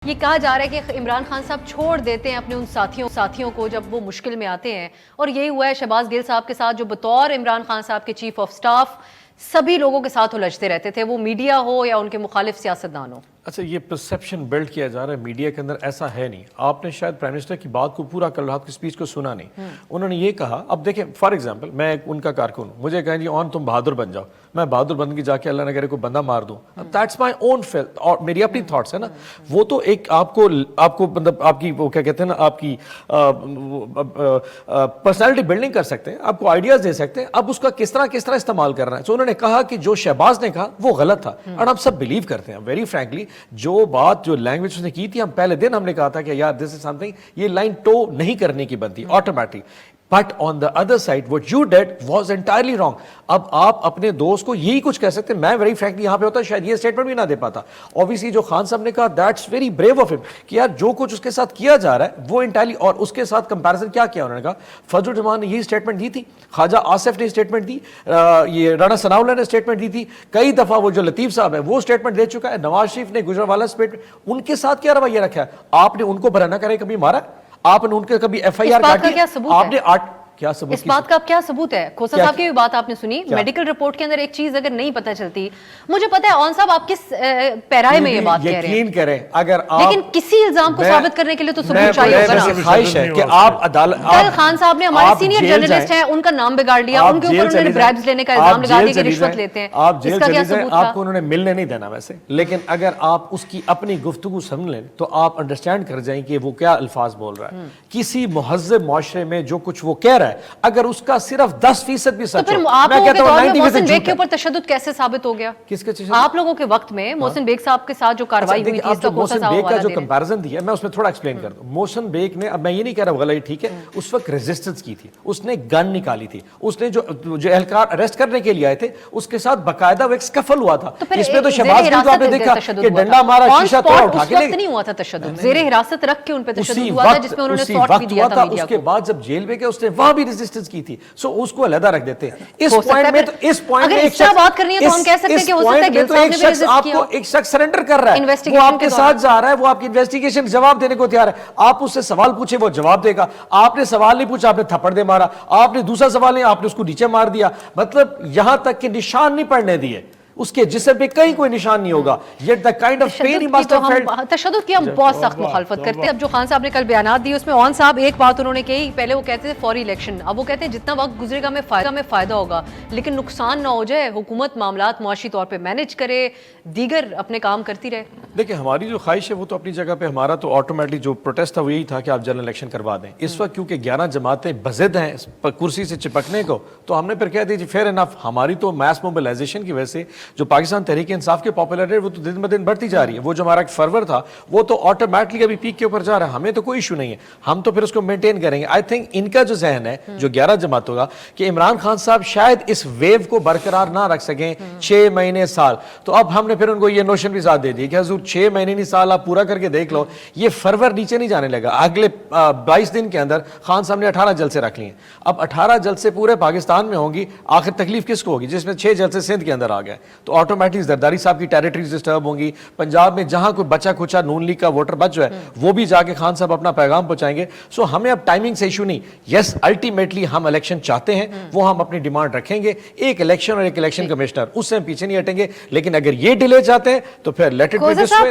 یہ کہا جا رہا ہے کہ عمران خان صاحب چھوڑ دیتے ہیں اپنے ان ساتھیوں کو جب وہ مشکل میں آتے ہیں، اور یہی ہوا ہے شہباز گل صاحب کے ساتھ، جو بطور عمران خان صاحب کے چیف آف سٹاف سبھی لوگوں کے ساتھ الجھتے رہتے تھے، وہ میڈیا ہو یا ان کے مخالف سیاستدان ہو۔ اچھا، یہ پرسیپشن بلڈ کیا جا رہا ہے میڈیا کے اندر، ایسا ہے نہیں۔ آپ نے شاید پرائم منسٹر کی بات کو پورا کل رات کی اسپیچ کو سنا نہیں۔ انہوں نے یہ کہا، اب دیکھیں فار ایگزامپل میں ان کا کارکن ہوں، مجھے کہیں جی تم بہادر بن جاؤ، میں بہادر بن کے جا کے اللہ نہ کرے کوئی بندہ مار دوں، دیٹس مائی اون فیل، اور میری اپنی تھاٹس ہے نا۔ وہ تو ایک آپ کو مطلب آپ کی وہ کیا کہتے ہیں نا، آپ کی پرسنالٹی بلڈنگ کر سکتے ہیں، آپ کو آئیڈیاز دے سکتے ہیں، اب اس کا کس طرح استعمال کرنا ہے۔ سو انہوں نے کہا کہ جو شہباز نے کہا وہ غلط تھا، اور ہم سب بلیو کرتے ہیں ویری فرینکلی۔ جو لینگویج اس نے کی تھی، ہم پہلے دن ہم نے کہا تھا کہ یار دس از سم تھنگ، یہ لائن ٹو نہیں کرنے کی بنتی automatic. But on the other side, what you did was entirely wrong. اب آپ اپنے دوست کو یہی کچھ کہہ سکتے ہیں، میں ویری فرینکلی یہاں پہ ہوتا شاید یہ اسٹیٹمنٹ بھی نہ دے پاتا۔ Obviously جو خان صاحب نے کہا دیٹس ویری بریو آف ہم، کہ یار جو کچھ اس کے ساتھ کیا جا رہا ہے وہ انٹائرلی، اور اس کے ساتھ کمپیریزن کیا کیا انہوں نے کہا، فضل الرحمان نے یہی اسٹیٹمنٹ دی تھی، خواجہ آصف نے اسٹیٹمنٹ دی، یہ رانا ثناء اللہ نے اسٹیٹمنٹ دی تھی، کئی دفعہ وہ جو لطیف صاحب ہے وہ اسٹیٹمنٹ دے چکا ہے، نواز شریف نے گجرانوالہ اسٹیٹمنٹ، ان کے ساتھ کیا رویہ رکھا ہے؟ آپ نے ان کو برہنہ کرے کبھی مارا؟ آپ نے ان کے کبھی ایف آئی آر کاٹی؟ آپ نے اس بات کا اب کیا ثبوت ہے؟ کھوسا صاحب کی بھی بات آپ نے سنی، میڈیکل رپورٹ کے اندر ایک چیز اگر نہیں پتہ چلتی، مجھے پتا ہے اون صاحب آپ کس پیرائے میں یہ بات کہہ رہے ہیں، یقین کریں اگر آپ، لیکن کسی الزام کو ثابت کرنے کے لیے تو ثبوت چاہیے ہوگا نا۔ خواہش ہے کہ آپ عدالت، کل خان صاحب نے ہمارے سینئر جرنلسٹ ہیں، ان کا نام بگاڑ لیا، ان کے اوپر انہوں نے برائبز لینے کا الزام لگا دیا کہ رشوت لیتے ہیں، آپ جیل اس کا کیا چلے جائیں، ثبوت تھا؟ آپ کو انہوں نے ملنے نہیں دینا ویسے، لیکن اگر آپ اس کی اپنی گفتگو سن لیں تو آپ انڈرسٹینڈ کر جائیں کہ وہ کیا الفاظ بول رہا ہے۔ کسی مہذب معاشرے میں جو کچھ وہ کہہ رہا ہے، اگر اس کا صرف 10% بھی سچ ہو، تو پھر آپ لوگوں کے دور میں محسن بیگ کے اوپر تشدد کیسے ثابت ہو گیا؟ کس کا تشدد؟ آپ لوگوں کے وقت میں محسن بیگ صاحب کے ساتھ جو کارروائی ہوئی تھی، اس کا کھوسا صاحب محسن بیگ کا حوالہ جو دے رہے ہیں۔ کمپیریزن دیا میں اس میں تھوڑا ایکسپلین کر دوں۔ محسن بیگ نے، اب میں یہ نہیں کہہ رہا غلط، ٹھیک ہے، اس وقت ریزسٹنس کی تھی، اس نے گن نکالی تھی، اس نے جو اہلکار اریسٹ کرنے کے لیے آئے تھے اس کے ساتھ باقاعدہ وہ ایک سکفل ہوا تھا، اس میں تو شہباز گل کو آپ نے دیکھا کہ ڈنڈا مارا، شیشہ توڑا، اٹھا کے لے گئے۔ نہیں ہوا تھا تشدد، زیر حراست رکھ کے ان پہ تشدد ہوا تھا، جس میں انہوں نے ساٹ بھی دیا تھا میڈیا اس کے کو۔ بعد جب جیل میں گئے اس نے وہاں بھی ریزسٹنس کی تھی، سو اس کو علیحدہ رکھ دیتے ہیں۔ اس پوائنٹ میں تو اگر اس طرح بات کرنی ہے تو ہم کہہ سکتے ہیں کہ ہو سکتا ہے گل صاحب نے بھی ریزسٹ کیا، ایک شخص سرنڈر کر رہا ہے، وہ آپ کے ساتھ جا رہا ہے، وہ آپ کی انویسٹیگیشن جواب دینے کو تیار ہے، آپ اس سے سوال پوچھے وہ جواب دے گا، آپ نے سوال نہیں پوچھا آپ نے تھپڑ دے مارا، آپ نے دوسرا سوال نہیں آپ نے اس کو نیچے مار دیا، مطلب یہاں تک کہ نشان نہیں پڑنے دیے، اس کے جسم پہ کہیں کوئی نشان نہیں ہوگا۔ yet the kind of pain he must have felt۔ تشدد کی ہم بہت سخت مخالفت کرتے ہیں۔ اب جو خان صاحب نے کل بیانات دی اس میں اون صاحب ایک بات انہوں نے کہی، پہلے وہ کہتے تھے فوری الیکشن، اب وہ کہتے ہیں جتنا وقت گزرے گا ہمیں فائدہ ہوگا، لیکن نقصان نہ ہو جائے، حکومت معاملات معاشی طور پہ مینج کرے، دیگر اپنے کام کرتی رہے۔ دیکھیں ہماری جو خواہش ہے وہ تو اپنی جگہ پہ، ہمارا تو آٹومیٹلی جو پروٹیسٹ تھا وہ یہی تھا کہ آپ جنرل الیکشن کروا دیں۔ اس وقت کیونکہ 11 جماعتیں بضد ہیں کرسی سے چپکنے کو، تو ہم نے پھر کہہ دی جی فیئر انف، ہماری تو میس موبلائزیشن کی وجہ سے جو پاکستان تحریک انصاف کی پاپولرٹی وہ تو دن بدن بڑھتی جا رہی ہے، وہ جو ہمارا ایک فرور تھا وہ تو آٹومیٹکلی ابھی پیک کے اوپر جا رہا ہے، ہمیں تو کوئی ایشو نہیں ہے، ہم تو پھر اس کو مینٹین کریں گے۔ آئی تھنک ان کا جو ذہن ہے جو 11 جماعتوں کا، کہ عمران خان صاحب شاید اس ویو کو برقرار نہ رکھ سکیں 6 مہینے سال، تو اب ہم نے پھر ان کو یہ نوشن بھی ساتھ دے دی کہ حضور 6 مہینے نہیں سال آپ پورا کر کے دیکھ لو، یہ فرور نیچے نہیں جانے لگا۔ اگلے 22 دن کے اندر خان صاحب نے 18 جلسے رکھ لیے، اب 18 جلسے پورے پاکستان میں ہوں گی، آخر تکلیف کس کو ہوگی؟ جس میں 6 جلسے سندھ کے اندر آ گئے، تو آٹومیٹک زرداری صاحب کی ٹیریٹریز ڈسٹرب ہوں گی، پنجاب میں جہاں کوئی بچا کچا نون لیگ کا ووٹر بچ جو ہے وہ بھی جا کے خان صاحب اپنا پیغام پہنچائیں گے۔ سو ہمیں اب ٹائمنگ سے ایشو نہیں، یس الٹیمیٹلی ہم الیکشن چاہتے ہیں، وہ ہم اپنی ڈیمانڈ رکھیں گے، ایک الیکشن اور ایک الیکشن کمشنر، اس سے ہم پیچھے نہیں ہٹیں گے، لیکن اگر یہ ڈیلے چاہتے ہیں تو پھر let it be this way.